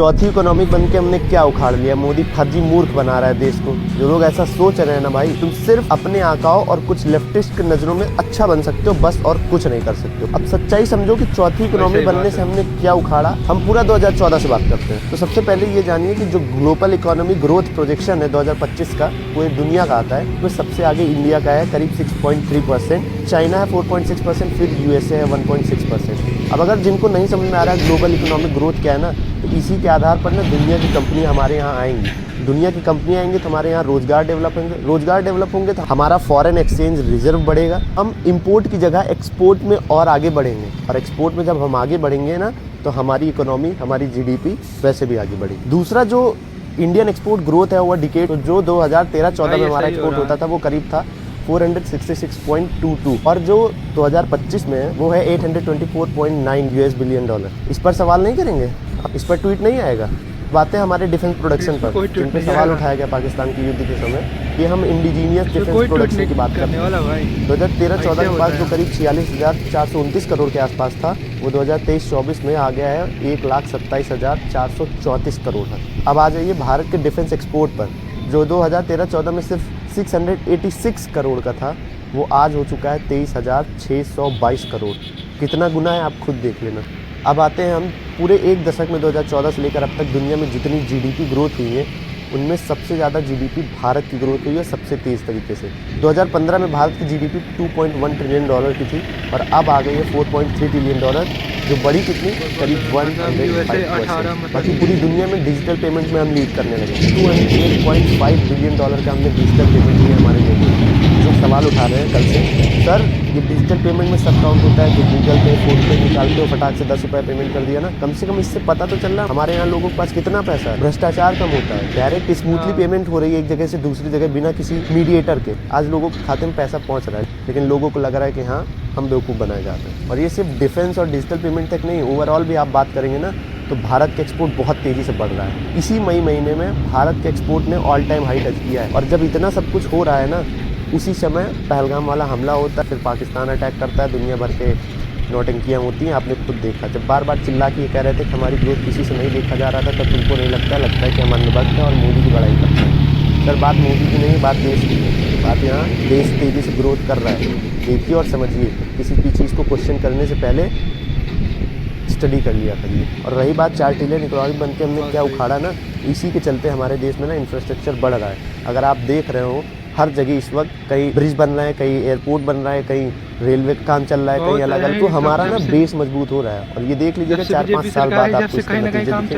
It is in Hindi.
चौथी इकोनॉमी बन के हमने क्या उखाड़ लिया। मोदी फर्जी मूर्ख बना रहा है देश को। जो लोग ऐसा सोच रहे हैं ना भाई, तुम सिर्फ अपने आकाओं और कुछ लेफ्टिस्ट की नजरों में अच्छा बन सकते हो बस, और कुछ नहीं कर सकते हो। अब सच्चाई समझो कि चौथी इकोनॉमी बनने से हमने क्या उखाड़ा। हम पूरा 2014 से बात करते हैं। तो सबसे पहले ये जानिए कि जो ग्लोबल इकोनॉमी ग्रोथ प्रोजेक्शन है 2025 का, पूरी दुनिया का आता है। तो सबसे आगे इंडिया का है करीब 6.3%, चाइना है 4.6%, फिर यूएसए है 1.6%। अब अगर जिनको नहीं समझ में आ रहा है ग्लोबल इकोनॉमिक ग्रोथ क्या है ना, तो इसी के आधार पर ना दुनिया की कंपनी हमारे यहाँ आएंगी। दुनिया की कंपनी आएंगी तो हमारे यहाँ रोजगार डेवलप होंगे, रोजगार डेवलप होंगे तो हमारा फॉरेन एक्सचेंज रिजर्व बढ़ेगा। हम इंपोर्ट की जगह एक्सपोर्ट में और आगे बढ़ेंगे, और एक्सपोर्ट में जब हम आगे बढ़ेंगे ना, तो हमारी इकोनॉमी, हमारी जीडीपी वैसे भी आगे बढ़ेगी। दूसरा जो इंडियन एक्सपोर्ट ग्रोथ है ओवर डिकेड, तो जो 2013-14 में हमारा एक्सपोर्ट होता था वो करीब था 466.22, और जो 2025 में है वो है 824.9 यूएस बिलियन डॉलर। इस पर सवाल नहीं करेंगे, इस पर ट्वीट नहीं आएगा। बातें हमारे डिफेंस प्रोडक्शन पर, जिन पर सवाल उठाया गया पाकिस्तान के युद्ध के समय कि हम इंडिजीनियस डिफेंस प्रोडक्शन की बात करने वाला भाई। 2013-14 के पास जो करीब 46,429 करोड़ के आसपास था, वो 2023-24 में आ गया है 1,27,434 करोड़ है। अब आ जाइए भारत के डिफेंस एक्सपोर्ट पर, जो 2013-14 में सिर्फ 686 करोड़ का था, वो आज हो चुका है 23,622 करोड़। कितना गुना है आप खुद देख लेना। अब आते हैं हम पूरे एक दशक में 2014 से लेकर अब तक दुनिया में जितनी जीडीपी ग्रोथ हुई है, उनमें सबसे ज़्यादा जीडीपी भारत की ग्रोथ हुई है सबसे तेज़ तरीके से। 2015 में भारत की जीडीपी 2.1 ट्रिलियन डॉलर की थी, और अब आ गई है 4.3 ट्रिलियन डॉलर, जो बड़ी कितनी करीब 105%। बाकी पूरी दुनिया में डिजिटल पेमेंट में हम लीड करने लगे। 208.5 बिलियन डॉलर का हमने डिजिटल पेमेंट किया हमारे लोगों। जो सवाल उठा रहे हैं कल से, सर ये डिजिटल पेमेंट में सब काउंट होता है, जो गूगल पे, फोन पे निकालते हो फटाक से 10 रुपये पेमेंट कर दिया ना, कम से कम इससे पता तो चल रहा हमारे यहाँ लोगों के पास कितना पैसा है। भ्रष्टाचार कम होता है, डायरेक्ट स्मूथली पेमेंट हो रही है एक जगह से दूसरी जगह बिना किसी मीडिएटर के। आज लोगों के खाते में पैसा पहुँच रहा है, लेकिन लोगों को लग रहा है कि हाँ हम बेवकूफ़ बनाए जाते हैं। और ये सिर्फ डिफेंस और डिजिटल पेमेंट तक नहीं, ओवरऑल भी आप बात करेंगे ना, तो भारत के एक्सपोर्ट बहुत तेज़ी से बढ़ रहा है। इसी मई महीने में भारत के एक्सपोर्ट ने ऑल टाइम हाई टच किया है। और जब इतना सब कुछ हो रहा है ना, उसी समय पहलगाम वाला हमला होता है, फिर पाकिस्तान अटैक करता है, दुनिया भर के नौटंकियाँ होती हैं। आपने खुद देखा, जब बार बार चिल्ला के ये कह रहे थे कि हमारी ग्रोथ किसी से नहीं देखा जा रहा था, तब तुमको नहीं लगता है कि हम अंधभक्त हैं और मोदी की बड़ाई करते हैं। सर बात मोदी की नहीं, बात देश की है। बात यहाँ देश तेज़ी से ग्रोथ कर रहा है, देखिए और समझिए। किसी भी चीज़ को क्वेश्चन करने से पहले स्टडी कर लिया करिए। और रही बात 4 ट्रिलियन इकोनॉमी बन के हमने क्या उखाड़ा ना, इसी के चलते हमारे देश में ना इंफ्रास्ट्रक्चर बढ़ रहा है। अगर आप देख रहे हो हर जगह इस वक्त कहीं ब्रिज बन रहा है, कहीं एयरपोर्ट बन रहा है, कहीं रेलवे का काम चल रहा है, कहीं अलग अलग, तो हमारा ना बेस मजबूत हो रहा है। और ये देख लीजिएगा 4-5 साल बाद आपको इसके नतीजे दिखेंगे।